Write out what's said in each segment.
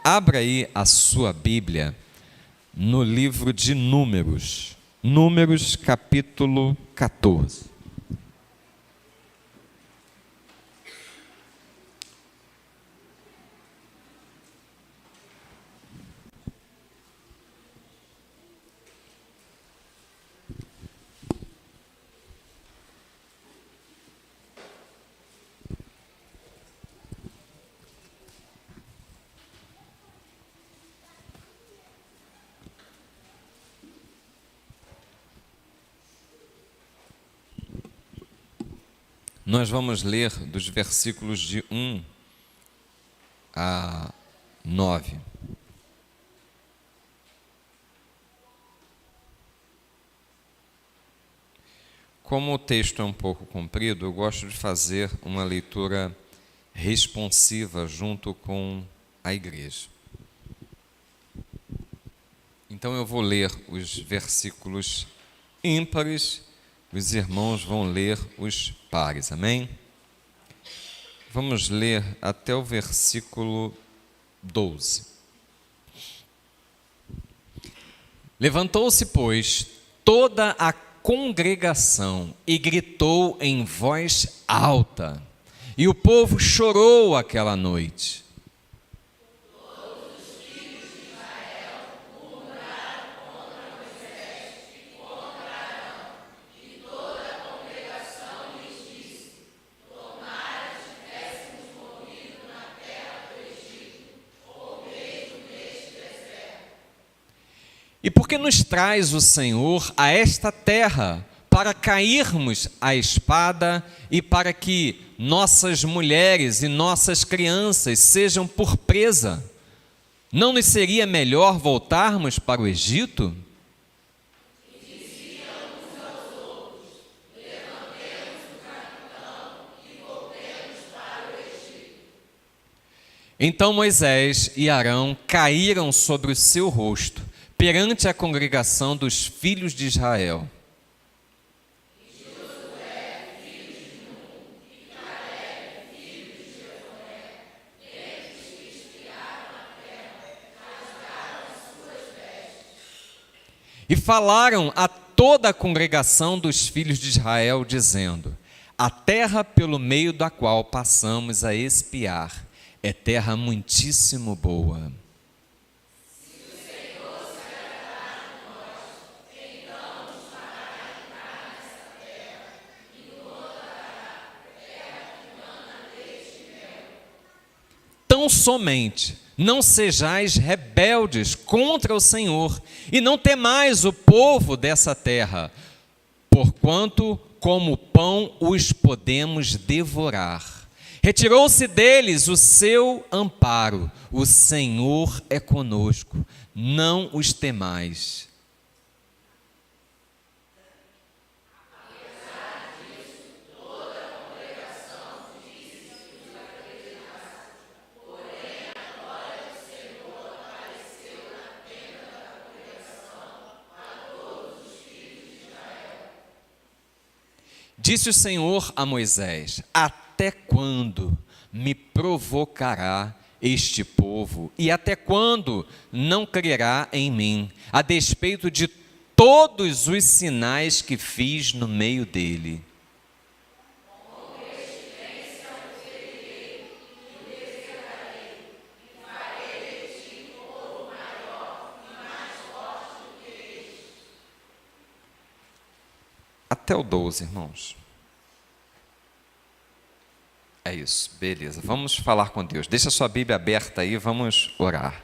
Abra aí a sua Bíblia no livro de Números, Números capítulo 14. Nós vamos ler dos versículos de 1 a 9. Como o texto é um pouco comprido, eu gosto de fazer uma leitura responsiva junto com a igreja. Então eu vou ler os versículos ímpares, os irmãos vão ler os pares, amém? Vamos ler até o versículo 12. Levantou-se, pois, toda a congregação e gritou em voz alta, e o povo chorou aquela noite. E por que nos traz o Senhor a esta terra, para cairmos à espada e para que nossas mulheres e nossas crianças sejam por presa? Não nos seria melhor voltarmos para o Egito? Então Moisés e Arão caíram sobre o seu rosto, perante a congregação dos filhos de Israel. E falaram a toda a congregação dos filhos de Israel, dizendo: a terra pelo meio da qual passamos a espiar é terra muitíssimo boa. Tão somente não sejais rebeldes contra o Senhor, e não temais o povo dessa terra, porquanto como pão os podemos devorar. Retirou-se deles o seu amparo, o Senhor é conosco, não os temais. Disse o Senhor a Moisés: até quando me provocará este povo? E até quando não crerá em mim, a despeito de todos os sinais que fiz no meio dele? Até o 12, irmãos. É isso, beleza. Vamos falar com Deus. Deixa a sua Bíblia aberta aí, vamos orar.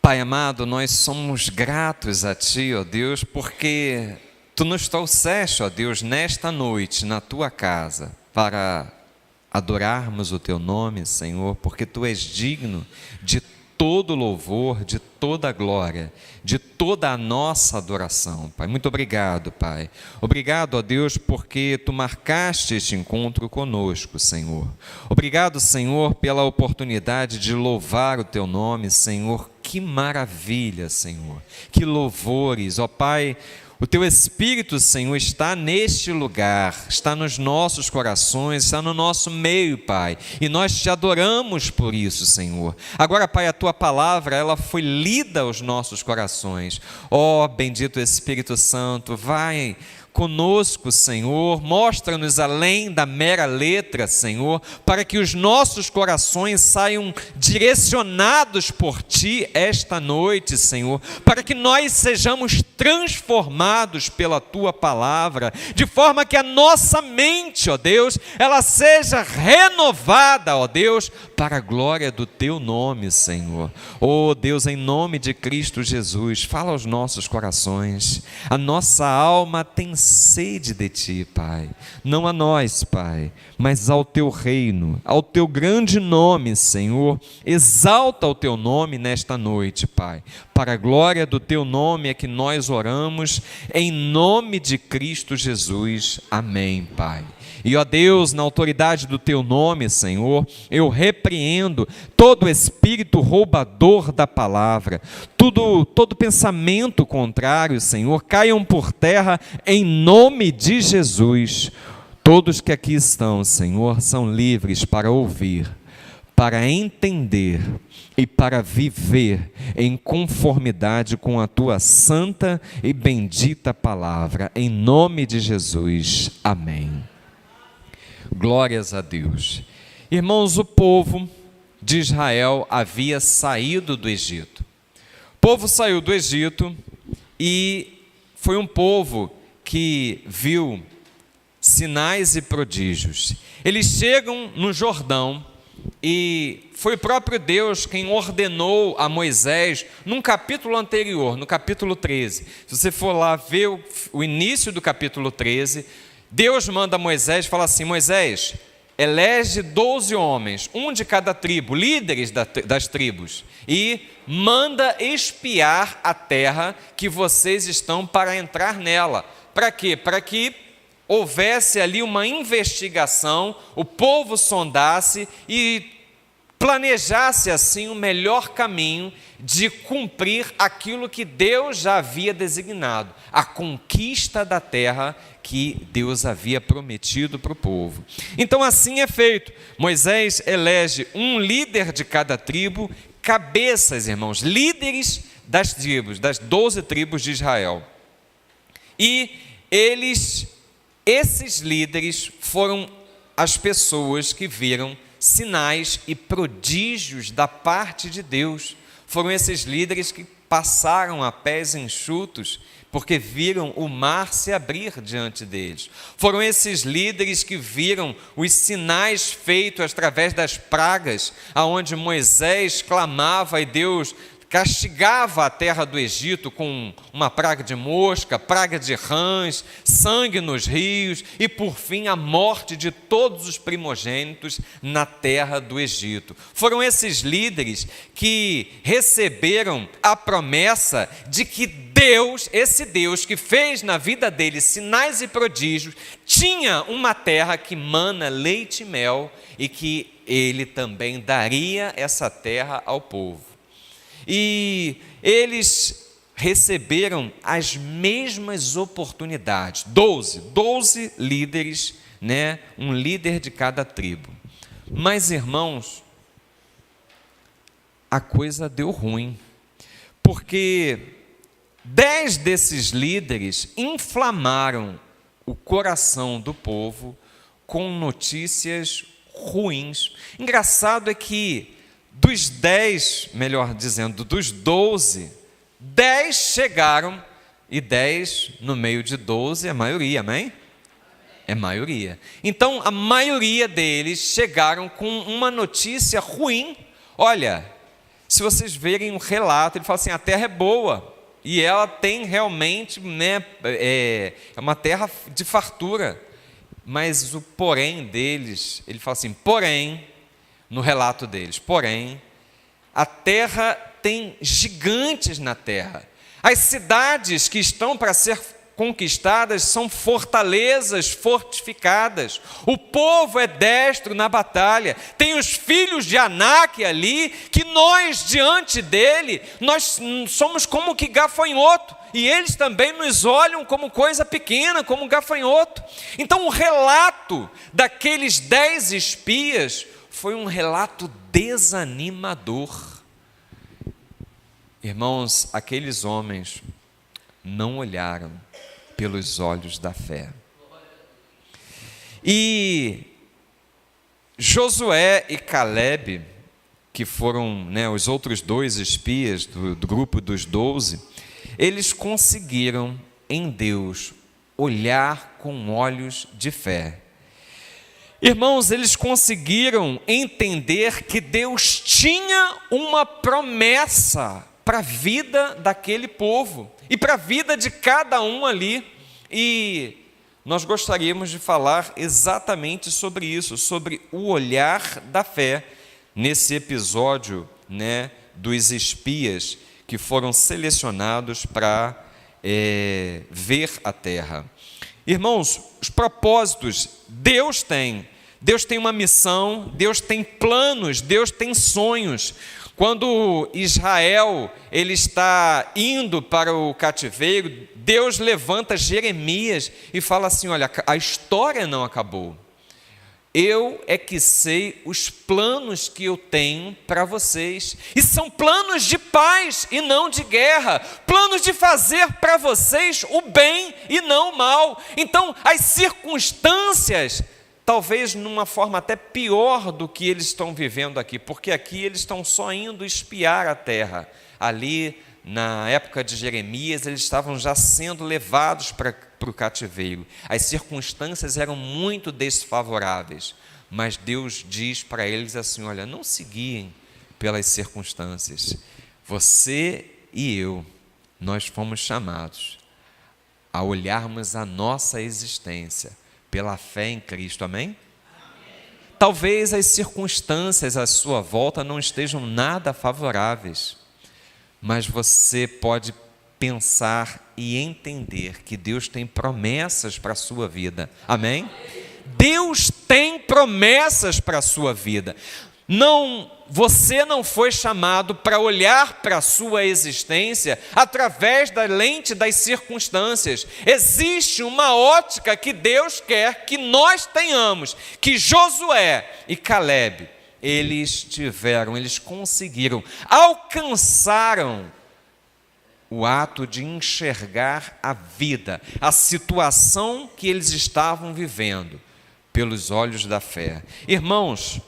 Pai amado, nós somos gratos a Ti, ó Deus, porque Tu nos trouxeste, ó Deus, nesta noite, na Tua casa, para adorarmos o Teu nome, Senhor, porque Tu és digno de todo louvor, de toda a glória, de toda a nossa adoração, Pai. Muito obrigado, Pai. Obrigado, ó Deus, porque Tu marcaste este encontro conosco, Senhor. Obrigado, Senhor, pela oportunidade de louvar o Teu nome, Senhor. Que maravilha, Senhor. Que louvores, ó Pai. O Teu Espírito, Senhor, está neste lugar, está nos nossos corações, está no nosso meio, Pai, e nós Te adoramos por isso, Senhor. Agora, Pai, a Tua palavra, ela foi lida aos nossos corações. Ó, bendito Espírito Santo, vai conosco, Senhor, mostra-nos além da mera letra, Senhor, para que os nossos corações saiam direcionados por Ti esta noite, Senhor, para que nós sejamos transformados pela Tua palavra, de forma que a nossa mente, ó Deus, ela seja renovada, ó Deus, para a glória do Teu nome, Senhor. Ó Deus, em nome de Cristo Jesus, fala aos nossos corações. A nossa alma tem sede de Ti, Pai, não a nós, Pai, mas ao Teu reino, ao Teu grande nome, Senhor. Exalta o Teu nome nesta noite, Pai, para a glória do Teu nome é que nós oramos, em nome de Cristo Jesus, amém, Pai. E ó Deus, na autoridade do Teu nome, Senhor, eu repreendo todo espírito roubador da palavra, todo pensamento contrário, Senhor, caiam por terra em nome de Jesus. Todos que aqui estão, Senhor, são livres para ouvir, para entender e para viver em conformidade com a Tua santa e bendita palavra, em nome de Jesus, amém. Glórias a Deus. Irmãos, o povo de Israel havia saído do Egito. O povo saiu do Egito e foi um povo que viu sinais e prodígios. Eles chegam no Jordão e foi o próprio Deus quem ordenou a Moisés, num capítulo anterior, no capítulo 13. Se você for lá ver o início do capítulo 13, Deus manda Moisés e fala assim: Moisés, elege 12 homens, um de cada tribo, líderes das tribos, e manda espiar a terra que vocês estão para entrar nela. Para quê? Para que houvesse ali uma investigação, o povo sondasse e planejasse assim o melhor caminho de cumprir aquilo que Deus já havia designado, a conquista da terra que Deus havia prometido para o povo. Então assim é feito. Moisés elege um líder de cada tribo, cabeças, irmãos, líderes das tribos, das 12 tribos de Israel. E esses líderes foram as pessoas que viram sinais e prodígios da parte de Deus. Foram esses líderes que passaram a pés enxutos, porque viram o mar se abrir diante deles. Foram esses líderes que viram os sinais feitos através das pragas, aonde Moisés clamava e Deus castigava a terra do Egito com uma praga de mosca, praga de rãs, sangue nos rios e, por fim, a morte de todos os primogênitos na terra do Egito. Foram esses líderes que receberam a promessa de que Deus, esse Deus que fez na vida deles sinais e prodígios, tinha uma terra que mana leite e mel e que Ele também daria essa terra ao povo. E eles receberam as mesmas oportunidades, 12 líderes, né? Um líder de cada tribo. Mas, irmãos, a coisa deu ruim, porque 10 desses líderes inflamaram o coração do povo com notícias ruins. Engraçado é que dos 10, melhor dizendo, dos 12, 10 chegaram, e 10 no meio de 12 é a maioria, amém? É maioria. Então, a maioria deles chegaram com uma notícia ruim. Olha, se vocês verem um relato, ele fala assim: a terra é boa, e ela tem realmente, né, é uma terra de fartura. Mas o porém deles, ele fala assim: porém, no relato deles, porém, a terra tem gigantes na terra. As cidades que estão para ser conquistadas são fortalezas fortificadas. O povo é destro na batalha. Tem os filhos de Anak ali, que nós, diante dele, nós somos como que gafanhoto. E eles também nos olham como coisa pequena, como gafanhoto. Então o relato daqueles 10 espias foi um relato desanimador. Irmãos, aqueles homens não olharam pelos olhos da fé. E Josué e Caleb, que foram, os outros 2 espias do grupo dos 12, eles conseguiram em Deus olhar com olhos de fé. Irmãos, eles conseguiram entender que Deus tinha uma promessa para a vida daquele povo e para a vida de cada um ali. E nós gostaríamos de falar exatamente sobre isso, sobre o olhar da fé, nesse episódio, dos espias que foram selecionados para ver a terra. Irmãos, os propósitos, Deus tem uma missão, Deus tem planos, Deus tem sonhos. Quando Israel ele está indo para o cativeiro, Deus levanta Jeremias e fala assim: olha, a história não acabou. Eu é que sei os planos que eu tenho para vocês, e são planos de paz e não de guerra, planos de fazer para vocês o bem e não o mal. Então, as circunstâncias, talvez numa forma até pior do que eles estão vivendo aqui, porque aqui eles estão só indo espiar a terra. Ali, na época de Jeremias, eles estavam já sendo levados para o cativeiro. As circunstâncias eram muito desfavoráveis, mas Deus diz para eles assim: olha, não se guiem pelas circunstâncias. Você e eu, nós fomos chamados a olharmos a nossa existência pela fé em Cristo, amém? Talvez as circunstâncias à sua volta não estejam nada favoráveis, mas você pode pensar e entender que Deus tem promessas para a sua vida, amém? Deus tem promessas para a sua vida. Você não foi chamado para olhar para a sua existência através da lente das circunstâncias. Existe uma ótica que Deus quer que nós tenhamos, que Josué e Caleb, eles conseguiram, alcançaram o ato de enxergar a vida, a situação que eles estavam vivendo, pelos olhos da fé. Irmãos,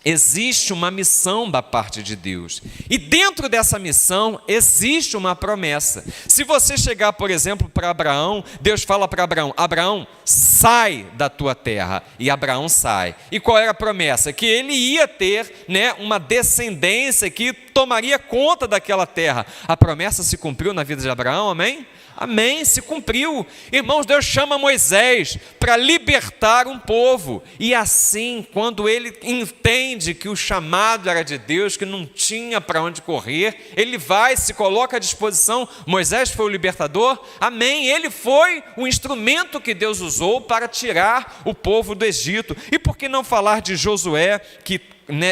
existe uma missão da parte de Deus, e dentro dessa missão existe uma promessa. Se você chegar, por exemplo, para Abraão, Deus fala para Abraão: Abraão, sai da tua terra, e Abraão sai. E qual era a promessa? Que ele ia ter uma descendência que tomaria conta daquela terra. A promessa se cumpriu na vida de Abraão, amém? Amém, se cumpriu. Irmãos, Deus chama Moisés para libertar um povo, e assim, quando ele entende que o chamado era de Deus, que não tinha para onde correr, ele vai, se coloca à disposição. Moisés foi o libertador, amém, ele foi o instrumento que Deus usou para tirar o povo do Egito. E por que não falar de Josué, que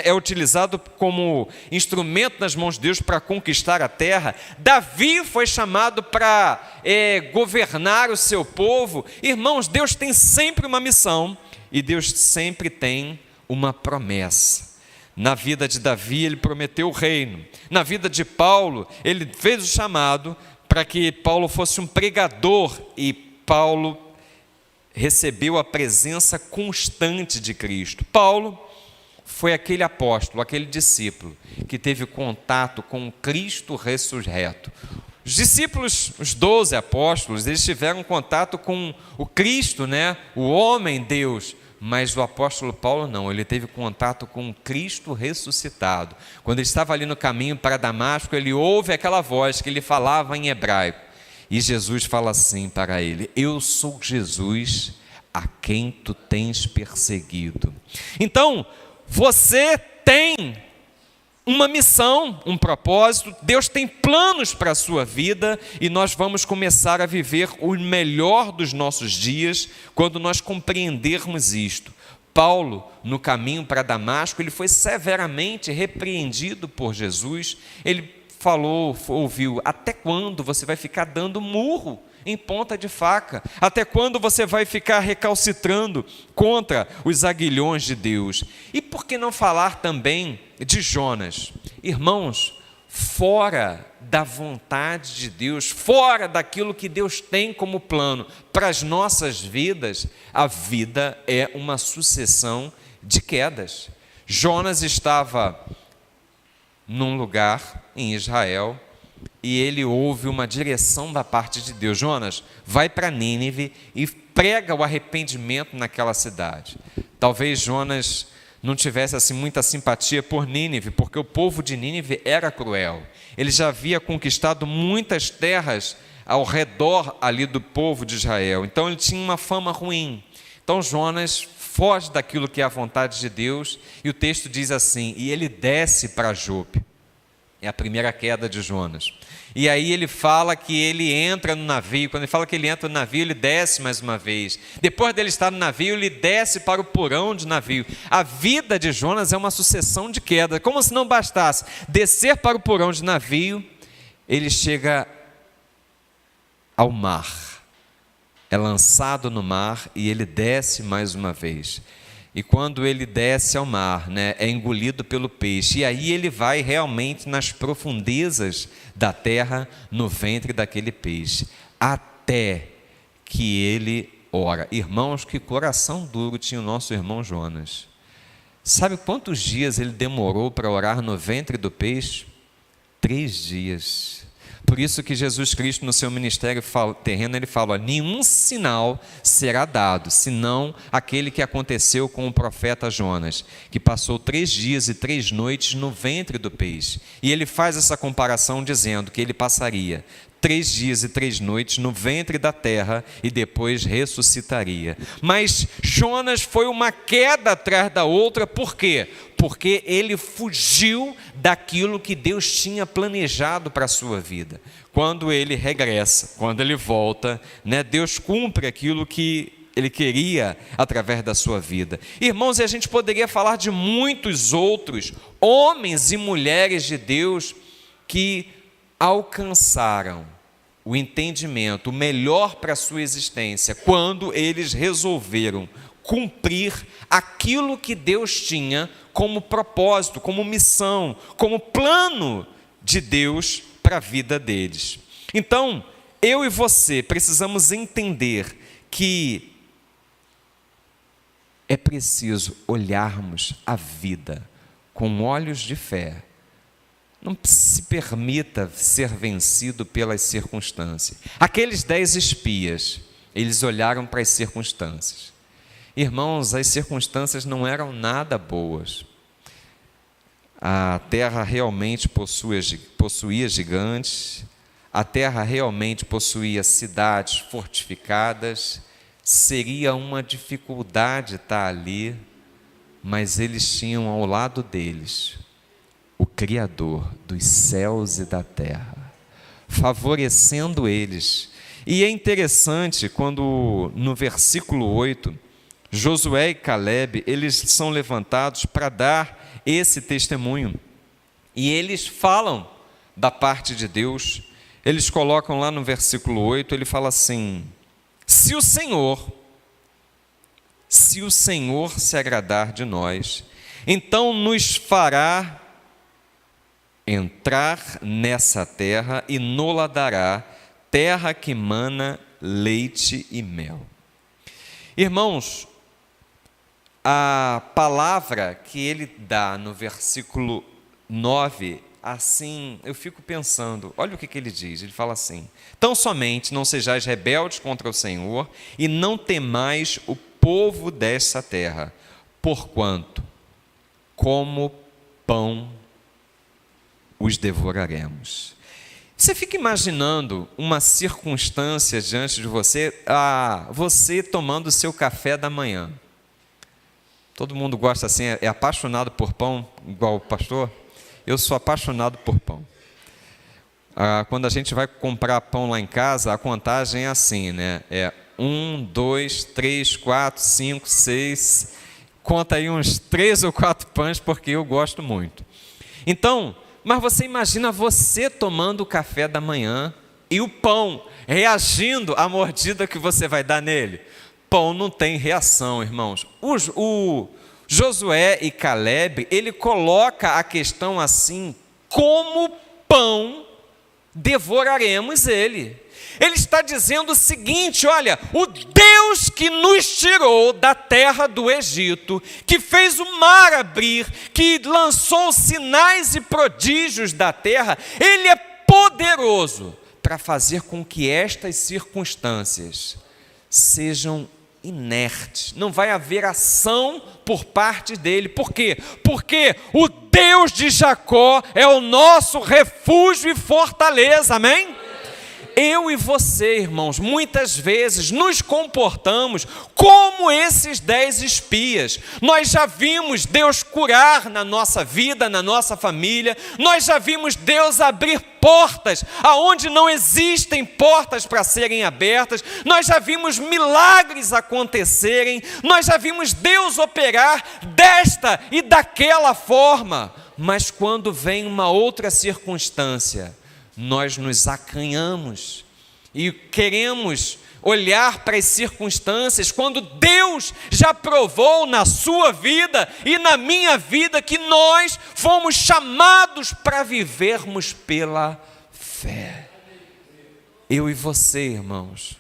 é utilizado como instrumento nas mãos de Deus para conquistar a terra? Davi foi chamado para governar o seu povo. Irmãos, Deus tem sempre uma missão e Deus sempre tem uma promessa. Na vida de Davi, ele prometeu o reino. Na vida de Paulo, ele fez o chamado para que Paulo fosse um pregador, e Paulo recebeu a presença constante de Cristo. Paulo foi aquele apóstolo, aquele discípulo que teve contato com o Cristo ressurreto. Os discípulos, os 12 apóstolos, eles tiveram contato com o Cristo, o homem Deus, mas o apóstolo Paulo não, ele teve contato com o Cristo ressuscitado. Quando ele estava ali no caminho para Damasco, ele ouve aquela voz que ele falava em hebraico, e Jesus fala assim para ele: eu sou Jesus a quem tu tens perseguido. Então, você tem uma missão, um propósito. Deus tem planos para a sua vida e nós vamos começar a viver o melhor dos nossos dias quando nós compreendermos isto. Paulo, no caminho para Damasco, ele foi severamente repreendido por Jesus. Ele ouviu: até quando você vai ficar dando murro em ponta de faca? Até quando você vai ficar recalcitrando contra os aguilhões de Deus? E por que não falar também de Jonas? Irmãos, fora da vontade de Deus, fora daquilo que Deus tem como plano para as nossas vidas, a vida é uma sucessão de quedas. Jonas estava num lugar em Israel e ele ouve uma direção da parte de Deus: Jonas, vai para Nínive e prega o arrependimento naquela cidade. Talvez Jonas não tivesse assim muita simpatia por Nínive, porque o povo de Nínive era cruel. Ele já havia conquistado muitas terras ao redor ali do povo de Israel, então ele tinha uma fama ruim. Então Jonas foge daquilo que é a vontade de Deus, e o texto diz assim: e ele desce para Jope. É a primeira queda de Jonas. E aí ele fala que ele entra no navio. Quando ele fala que ele entra no navio, ele desce mais uma vez. Depois dele estar no navio, ele desce para o porão de navio. A vida de Jonas é uma sucessão de quedas. Como se não bastasse descer para o porão de navio, ele chega ao mar. É lançado no mar e ele desce mais uma vez. E quando ele desce ao mar, é engolido pelo peixe. E aí ele vai realmente nas profundezas da terra, no ventre daquele peixe, até que ele ora. Irmãos, que coração duro tinha o nosso irmão Jonas. Sabe quantos dias ele demorou para orar no ventre do peixe? 3 dias. Por isso que Jesus Cristo, no seu ministério terreno, ele fala: nenhum sinal será dado, senão aquele que aconteceu com o profeta Jonas, que passou 3 dias e 3 noites no ventre do peixe. E ele faz essa comparação dizendo que ele passaria 3 dias e 3 noites no ventre da terra e depois ressuscitaria. Mas Jonas foi uma queda atrás da outra. Por quê? Porque ele fugiu daquilo que Deus tinha planejado para a sua vida. Quando ele regressa, quando ele volta, Deus cumpre aquilo que ele queria através da sua vida. Irmãos, e a gente poderia falar de muitos outros homens e mulheres de Deus que alcançaram o entendimento, o melhor para a sua existência, quando eles resolveram cumprir aquilo que Deus tinha como propósito, como missão, como plano de Deus para a vida deles. Então, eu e você precisamos entender que é preciso olharmos a vida com olhos de fé. Não se permita ser vencido pelas circunstâncias. Aqueles 10 espias, eles olharam para as circunstâncias. Irmãos, as circunstâncias não eram nada boas. A terra realmente possuía gigantes, a terra realmente possuía cidades fortificadas, seria uma dificuldade estar ali, mas eles tinham ao lado deles o Criador dos céus e da terra, favorecendo eles. E é interessante quando no versículo 8, Josué e Calebe, eles são levantados para dar esse testemunho. E eles falam da parte de Deus. Eles colocam lá no versículo 8, ele fala assim: se o Senhor se agradar de nós, então nos fará entrar nessa terra e nola dará, terra que mana leite e mel. Irmãos, a palavra que ele dá no versículo 9, assim, eu fico pensando, olha o que ele diz, ele fala assim: tão somente não sejais rebeldes contra o Senhor e não temais o povo desta terra, porquanto como pão os devoraremos. Você fica imaginando uma circunstância diante de você, você tomando o seu café da manhã. Todo mundo gosta assim, é apaixonado por pão, igual o pastor? eu sou apaixonado por pão. Quando a gente vai comprar pão lá em casa, a contagem é assim, né? 1, 2, 3, 4, 5, 6. Conta aí uns 3 ou 4 pães, porque eu gosto muito. Então, mas você imagina você tomando o café da manhã e o pão reagindo à mordida que você vai dar nele. Pão não tem reação, irmãos. O Josué e Caleb, ele coloca a questão assim: como pão devoraremos ele. Ele está dizendo o seguinte: olha, o Deus que nos tirou da terra do Egito, que fez o mar abrir, que lançou sinais e prodígios da terra, Ele é poderoso para fazer com que estas circunstâncias sejam inertes. Não vai haver ação por parte dele. Por quê? Porque o Deus de Jacó é o nosso refúgio e fortaleza, amém? Eu e você, irmãos, muitas vezes nos comportamos como esses 10 espias. Nós já vimos Deus curar na nossa vida, na nossa família. Nós já vimos Deus abrir portas aonde não existem portas para serem abertas. Nós já vimos milagres acontecerem. Nós já vimos Deus operar desta e daquela forma. Mas quando vem uma outra circunstância, nós nos acanhamos e queremos olhar para as circunstâncias, quando Deus já provou na sua vida e na minha vida que nós fomos chamados para vivermos pela fé. Eu e você, irmãos,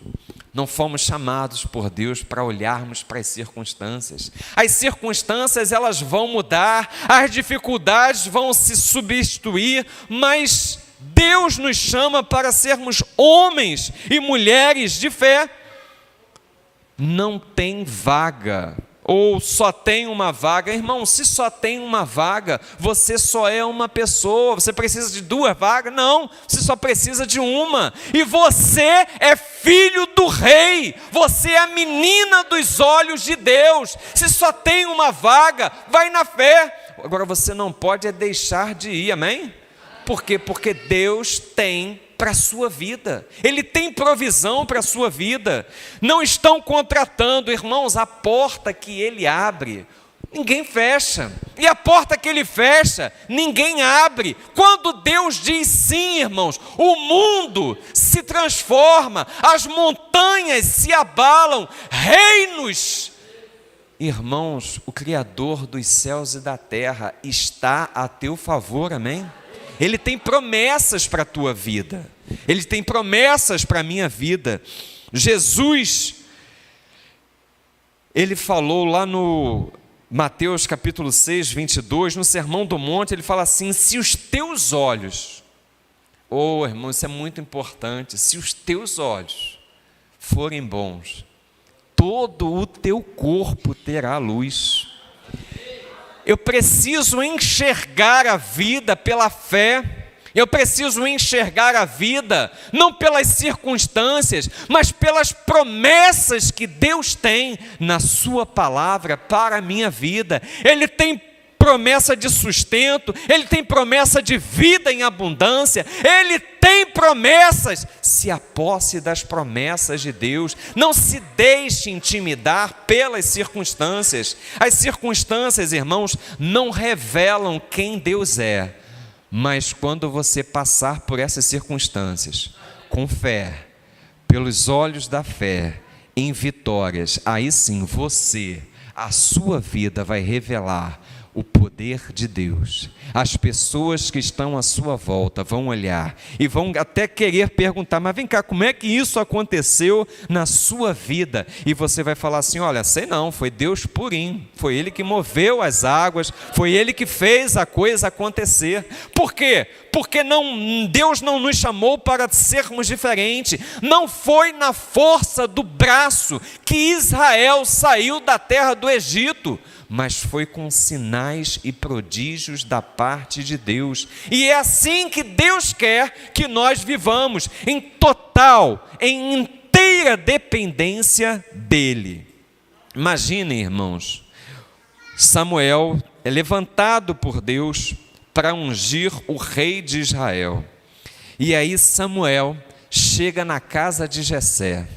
não fomos chamados por Deus para olharmos para as circunstâncias. As circunstâncias, elas vão mudar, as dificuldades vão se substituir, mas Deus nos chama para sermos homens e mulheres de fé. Não tem vaga, ou só tem uma vaga. Irmão, se só tem uma vaga, você só é uma pessoa. Você precisa de 2 vagas? Não, você só precisa de uma. E você é filho do rei, você é a menina dos olhos de Deus. Se só tem uma vaga, vai na fé. Agora você não pode deixar de ir, amém? Por quê? Porque Deus tem para a sua vida. Ele tem provisão para a sua vida. Não estão contratando, irmãos, a porta que Ele abre, ninguém fecha. E a porta que Ele fecha, ninguém abre. Quando Deus diz sim, irmãos, o mundo se transforma, as montanhas se abalam, reinos. Irmãos, o Criador dos céus e da terra está a teu favor, amém? Ele tem promessas para a tua vida. Ele tem promessas para a minha vida. Jesus, ele falou lá no Mateus capítulo 6, 22, no Sermão do Monte, ele fala assim: se os teus olhos, irmão, isso é muito importante, se os teus olhos forem bons, todo o teu corpo terá luz. Eu preciso enxergar a vida pela fé. Eu preciso enxergar a vida não pelas circunstâncias, mas pelas promessas que Deus tem na sua palavra para a minha vida. Ele tem promessa de sustento, Ele tem promessa de vida em abundância, Ele tem promessas. Se aposse das promessas de Deus, não se deixe intimidar pelas circunstâncias. As circunstâncias, irmãos, não revelam quem Deus é, mas quando você passar por essas circunstâncias, com fé, pelos olhos da fé, em vitórias, aí sim a sua vida vai revelar o poder de Deus. As pessoas que estão à sua volta vão olhar e vão até querer perguntar: mas vem cá, como é que isso aconteceu na sua vida? E você vai falar assim: olha, sei não, foi Deus purinho, foi Ele que moveu as águas, foi Ele que fez a coisa acontecer. Por quê? Porque Deus não nos chamou para sermos diferentes. Não foi na força do braço que Israel saiu da terra do Egito, mas foi com sinais e prodígios da parte de Deus. E é assim que Deus quer que nós vivamos, em total, em inteira dependência dEle. Imaginem, irmãos, Samuel é levantado por Deus para ungir o rei de Israel. E aí Samuel chega na casa de Jessé.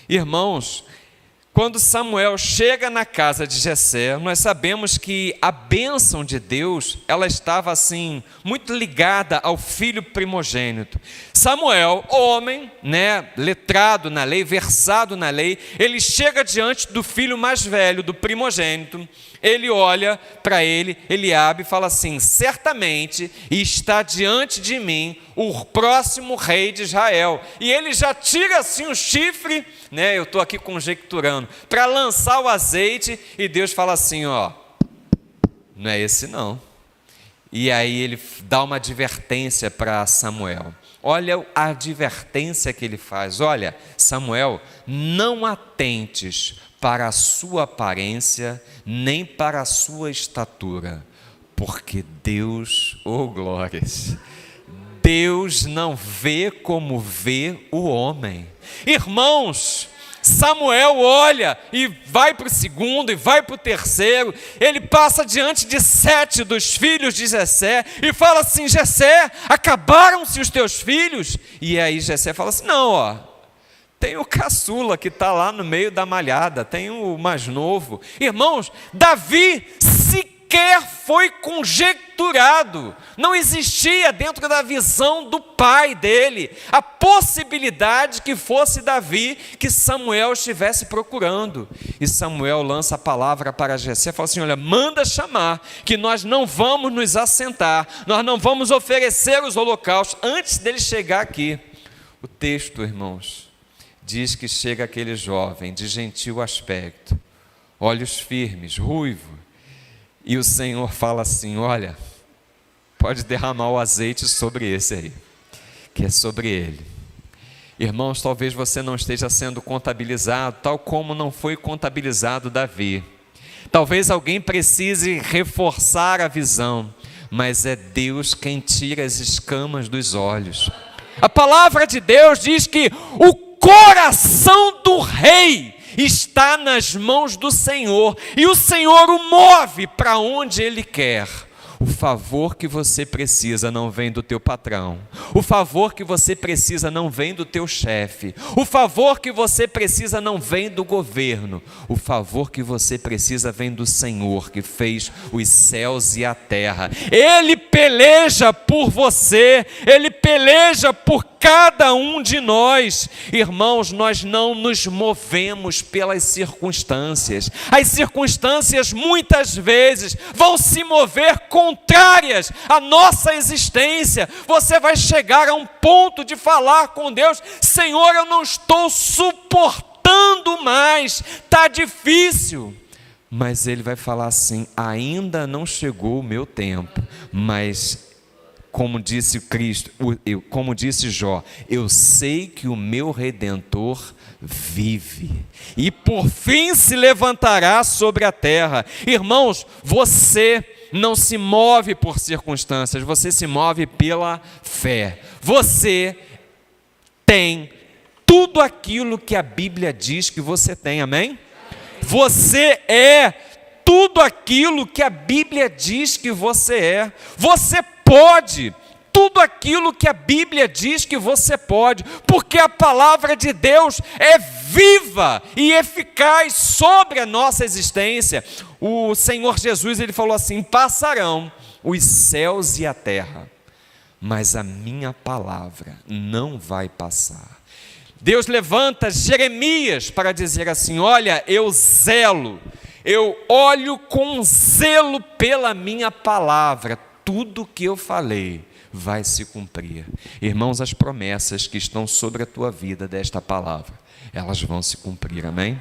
Irmãos, quando Samuel chega na casa de Jessé, nós sabemos que a bênção de Deus, ela estava assim, muito ligada ao filho primogênito. Samuel, homem, letrado na lei, versado na lei, ele chega diante do filho mais velho, do primogênito, ele olha para ele, Eliabe, e fala assim: certamente está diante de mim o próximo rei de Israel. E ele já tira assim o chifre, eu estou aqui conjecturando, para lançar o azeite, e Deus fala assim: ó, não é esse não. E aí ele dá uma advertência para Samuel. Olha a advertência que ele faz: olha, Samuel, não atentes para a sua aparência, nem para a sua estatura, porque Deus, glórias, Deus não vê como vê o homem. Irmãos, Samuel olha e vai para o segundo e vai para o terceiro, ele passa diante de 7 dos filhos de Jessé e fala assim: Jessé, acabaram-se os teus filhos? E aí Jessé fala assim: não, tem o caçula que está lá no meio da malhada, tem o mais novo. Irmãos, Davi sequer foi conjecturado, não existia dentro da visão do pai dele a possibilidade que fosse Davi que Samuel estivesse procurando. E Samuel lança a palavra para Jessé, fala assim: olha, manda chamar, que nós não vamos nos assentar, nós não vamos oferecer os holocaustos antes dele chegar aqui. O texto, irmãos, diz que chega aquele jovem de gentil aspecto, olhos firmes, ruivo, e o Senhor fala assim: olha, pode derramar o azeite sobre esse aí, que é sobre ele. Irmãos, talvez você não esteja sendo contabilizado, tal como não foi contabilizado Davi. Talvez alguém precise reforçar a visão, mas é Deus quem tira as escamas dos olhos. A palavra de Deus diz que o coração do rei está nas mãos do Senhor, e o Senhor o move para onde Ele quer. O favor que você precisa não vem do teu patrão, o favor que você precisa não vem do teu chefe, o favor que você precisa não vem do governo, o favor que você precisa vem do Senhor, que fez os céus e a terra. Ele peleja por você, Ele peleja por cada um de nós. Irmãos, nós não nos movemos pelas circunstâncias. As circunstâncias muitas vezes vão se mover contrárias à nossa existência. Você vai chegar a um ponto de falar com Deus: Senhor, eu não estou suportando mais, está difícil. Mas Ele vai falar assim: ainda não chegou o meu tempo, mas como disse Cristo, como disse Jó, eu sei que o meu Redentor vive, e por fim se levantará sobre a terra. Irmãos, você não se move por circunstâncias, você se move pela fé. Você tem tudo aquilo que a Bíblia diz que você tem, amém? Você é tudo aquilo que a Bíblia diz que você é. Você pode tudo aquilo que a Bíblia diz que você pode, porque a palavra de Deus é viva e eficaz sobre a nossa existência. O Senhor Jesus, Ele falou assim: passarão os céus e a terra, mas a minha palavra não vai passar. Deus levanta Jeremias para dizer assim: olha, eu zelo, eu olho com zelo pela minha palavra, tudo que eu falei vai se cumprir. Irmãos, as promessas que estão sobre a tua vida desta palavra, elas vão se cumprir, amém?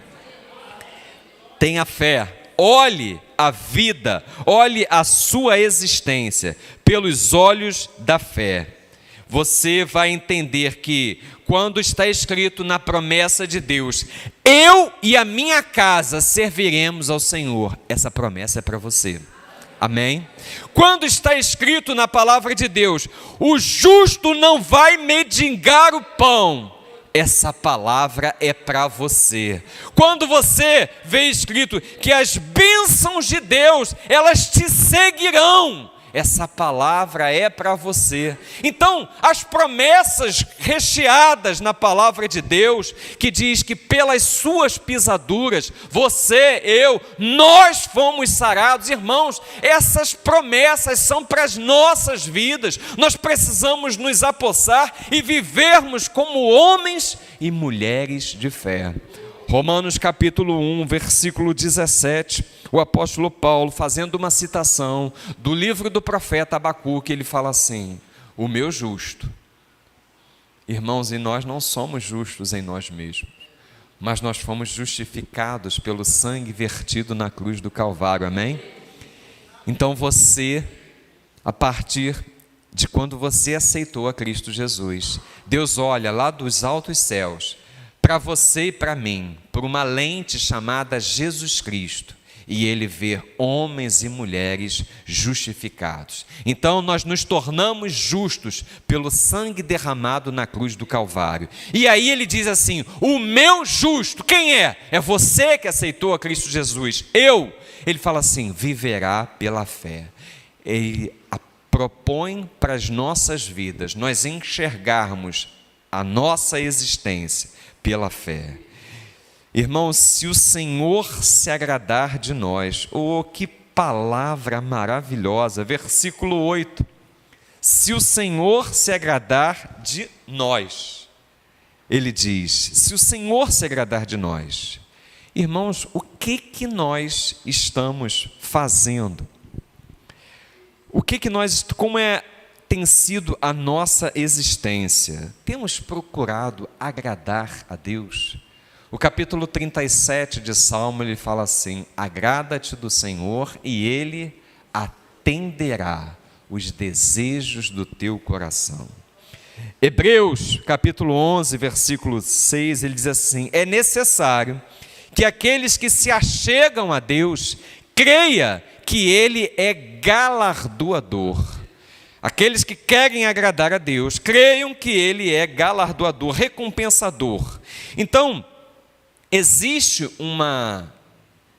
Tenha fé, olhe a vida, olhe a sua existência pelos olhos da fé. Você vai entender que quando está escrito na promessa de Deus: eu e a minha casa serviremos ao Senhor, essa promessa é para você. Amém? Quando está escrito na palavra de Deus: o justo não vai mendigar o pão, essa palavra é para você. Quando você vê escrito que as bênçãos de Deus, elas te seguirão, essa palavra é para você. Então, as promessas recheadas na palavra de Deus, que diz que pelas suas pisaduras, você, eu, nós fomos sarados. Irmãos, essas promessas são para as nossas vidas. Nós precisamos nos apossar e vivermos como homens e mulheres de fé. Romanos capítulo 1, versículo 17, o apóstolo Paulo, fazendo uma citação do livro do profeta Abacuque, ele fala assim: o meu justo. Irmãos, e nós não somos justos em nós mesmos, mas nós fomos justificados pelo sangue vertido na cruz do Calvário, amém? Então você, a partir de quando você aceitou a Cristo Jesus, Deus olha lá dos altos céus, para você e para mim, por uma lente chamada Jesus Cristo, e Ele vê homens e mulheres justificados. Então nós nos tornamos justos pelo sangue derramado na cruz do Calvário. E aí Ele diz assim: o meu justo, quem é? É você que aceitou a Cristo Jesus. Ele fala assim: viverá pela fé. Ele propõe para as nossas vidas nós enxergarmos a nossa existência pela fé. Irmãos, se o Senhor se agradar de nós, que palavra maravilhosa, versículo 8, se o Senhor se agradar de nós, ele diz, se o Senhor se agradar de nós, irmãos, o que nós estamos fazendo? Como tem sido a nossa existência? Temos procurado agradar a Deus? O capítulo 37 de Salmo, ele fala assim: agrada-te do Senhor e Ele atenderá os desejos do teu coração. Hebreus, capítulo 11, versículo 6, ele diz assim: é necessário que aqueles que se achegam a Deus creia que Ele é galardoador. Aqueles que querem agradar a Deus, creiam que Ele é galardoador, recompensador. Então, existe uma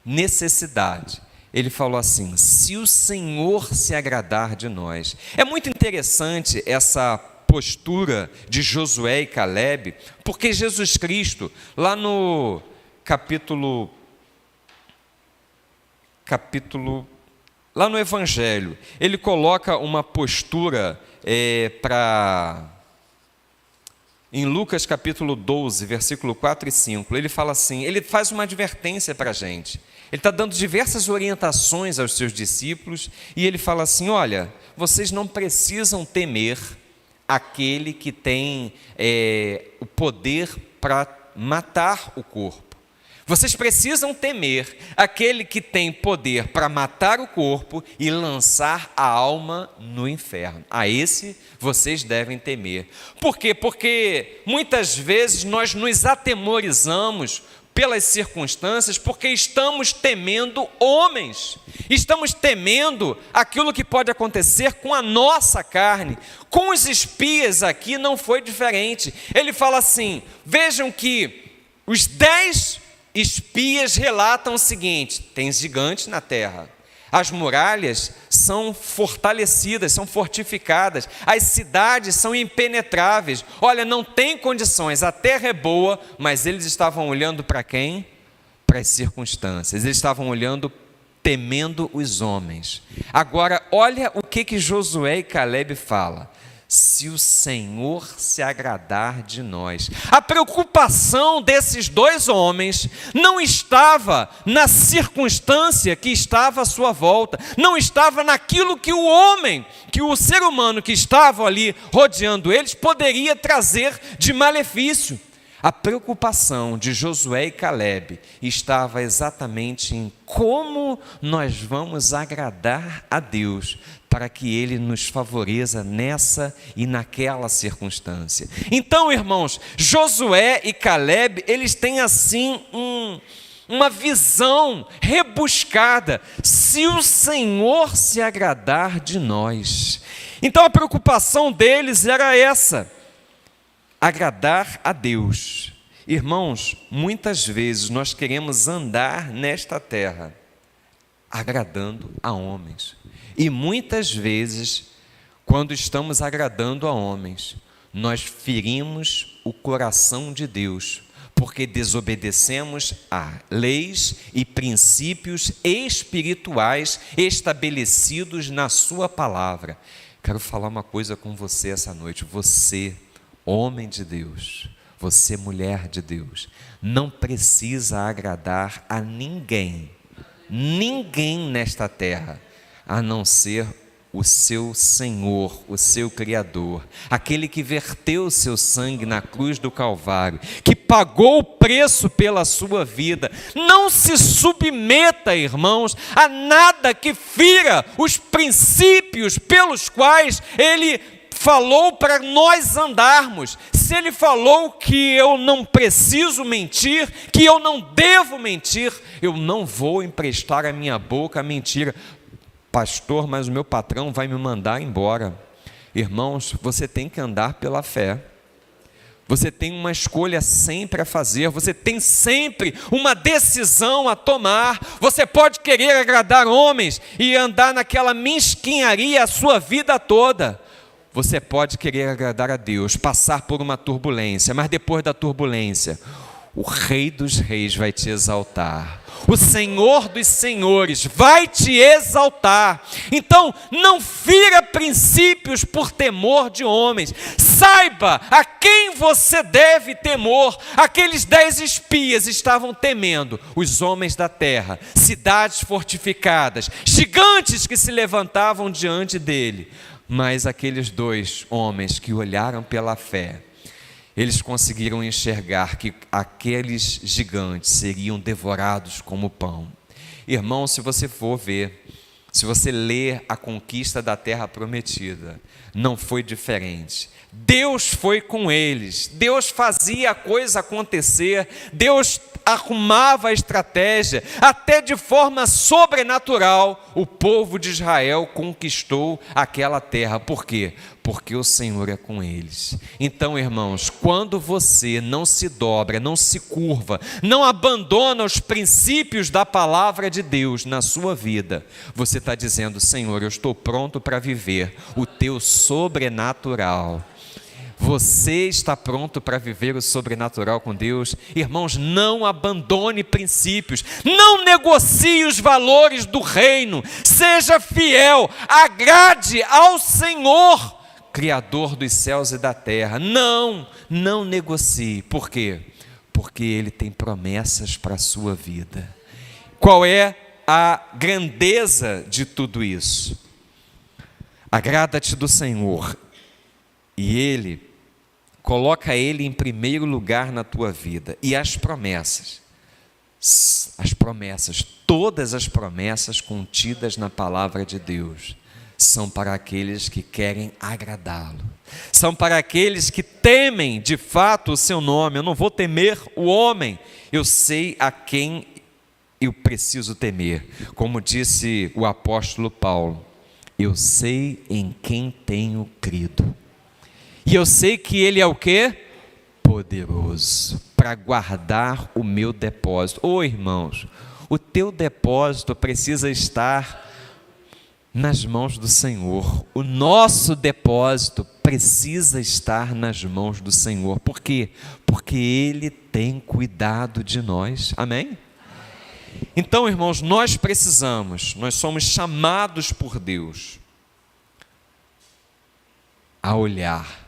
necessidade. Ele falou assim: se o Senhor se agradar de nós. É muito interessante essa postura de Josué e Calebe, porque Jesus Cristo, lá no lá no Evangelho, ele coloca uma postura em Lucas capítulo 12, versículo 4 e 5, ele fala assim, ele faz uma advertência para a gente, ele está dando diversas orientações aos seus discípulos, e ele fala assim: olha, vocês não precisam temer aquele que tem o poder para matar o corpo. Vocês precisam temer aquele que tem poder para matar o corpo e lançar a alma no inferno. A esse vocês devem temer. Por quê? Porque muitas vezes nós nos atemorizamos pelas circunstâncias, porque estamos temendo homens, estamos temendo aquilo que pode acontecer com a nossa carne. Com os espias aqui não foi diferente. Ele fala assim: vejam que os 10 espias relatam o seguinte: tem gigantes na terra, as muralhas são fortalecidas, são fortificadas, as cidades são impenetráveis, olha, não tem condições, a terra é boa, mas eles estavam olhando para quem? Para as circunstâncias, eles estavam olhando, temendo os homens. Agora, olha o que Josué e Calebe falam: se o Senhor se agradar de nós. A preocupação desses dois homens não estava na circunstância que estava à sua volta, não estava naquilo que o homem, que o ser humano que estava ali rodeando eles poderia trazer de malefício. A preocupação de Josué e Calebe estava exatamente em como nós vamos agradar a Deus para que Ele nos favoreça nessa e naquela circunstância. Então, irmãos, Josué e Calebe, eles têm assim uma visão rebuscada: se o Senhor se agradar de nós. Então a preocupação deles era essa: agradar a Deus. Irmãos, muitas vezes nós queremos andar nesta terra agradando a homens. E muitas vezes, quando estamos agradando a homens, nós ferimos o coração de Deus, porque desobedecemos a leis e princípios espirituais estabelecidos na sua palavra. Quero falar uma coisa com você essa noite. Você, homem de Deus, você, mulher de Deus, não precisa agradar a ninguém nesta terra, a não ser o seu Senhor, o seu Criador, aquele que verteu o seu sangue na cruz do Calvário, que pagou o preço pela sua vida. Não se submeta, irmãos, a nada que fira os princípios pelos quais Ele falou para nós andarmos. Se Ele falou que eu não preciso mentir, que eu não devo mentir, eu não vou emprestar a minha boca à mentira. Pastor, mas o meu patrão vai me mandar embora. Irmãos, você tem que andar pela fé. Você tem uma escolha sempre a fazer. Você tem sempre uma decisão a tomar. Você pode querer agradar homens e andar naquela mesquinharia a sua vida toda. Você pode querer agradar a Deus, passar por uma turbulência, mas depois da turbulência, o Rei dos Reis vai te exaltar. O Senhor dos Senhores vai te exaltar. Então, não fira princípios por temor de homens. Saiba a quem você deve temor. Aqueles 10 espias estavam temendo os homens da terra, cidades fortificadas, gigantes que se levantavam diante dele. Mas aqueles 2 homens que olharam pela fé, eles conseguiram enxergar que aqueles gigantes seriam devorados como pão. Irmão, se você for ver, se você ler a conquista da terra prometida, não foi diferente. Deus foi com eles, Deus fazia a coisa acontecer, Deus arrumava a estratégia, até de forma sobrenatural, o povo de Israel conquistou aquela terra. Por quê? Porque o Senhor é com eles. Então, irmãos, quando você não se dobra, não se curva, não abandona os princípios da palavra de Deus na sua vida, você está dizendo: Senhor, eu estou pronto para viver o teu sobrenatural. Você está pronto para viver o sobrenatural com Deus? Irmãos, não abandone princípios, não negocie os valores do reino, seja fiel, agrade ao Senhor, Criador dos céus e da terra. Não negocie. Por quê? Porque Ele tem promessas para a sua vida. Qual é a grandeza de tudo isso? Agrada-te do Senhor, e Ele coloca Ele em primeiro lugar na tua vida. E as promessas, todas as promessas contidas na palavra de Deus, são para aqueles que querem agradá-lo, são para aqueles que temem de fato o seu nome. Eu não vou temer o homem, eu sei a quem eu preciso temer. Como disse o apóstolo Paulo, eu sei em quem tenho crido. E eu sei que Ele é o quê? Poderoso para guardar o meu depósito. Irmãos, o teu depósito precisa estar nas mãos do Senhor. O nosso depósito precisa estar nas mãos do Senhor. Por quê? Porque Ele tem cuidado de nós. Amém? Então, irmãos, nós somos chamados por Deus a olhar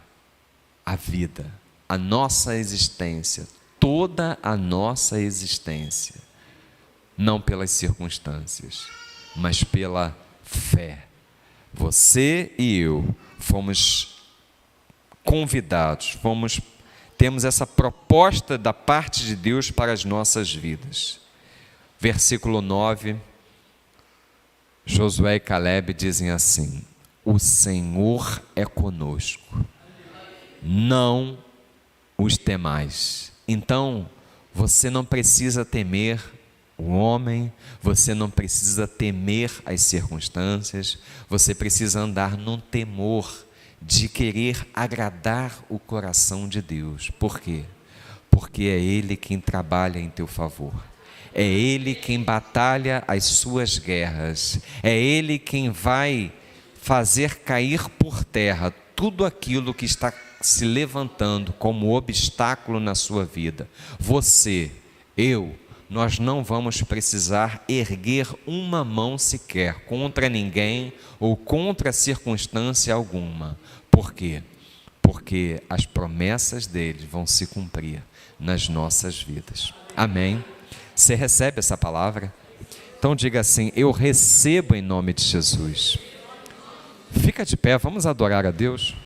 a vida, a nossa existência, toda a nossa existência, não pelas circunstâncias, mas pela fé. Você e eu fomos convidados, temos essa proposta da parte de Deus para as nossas vidas. Versículo 9, Josué e Caleb dizem assim: o Senhor é conosco, não os temais. Então, você não precisa temer o homem, você não precisa temer as circunstâncias, você precisa andar num temor de querer agradar o coração de Deus. Por quê? Porque é Ele quem trabalha em teu favor, É Ele quem batalha as suas guerras. É Ele quem vai fazer cair por terra tudo aquilo que está se levantando como obstáculo na sua vida. Você, eu, nós não vamos precisar erguer uma mão sequer contra ninguém ou contra circunstância alguma. Por quê? Porque as promessas dele vão se cumprir nas nossas vidas. Amém? Você recebe essa palavra? Então diga assim: eu recebo em nome de Jesus. Fica de pé, vamos adorar a Deus.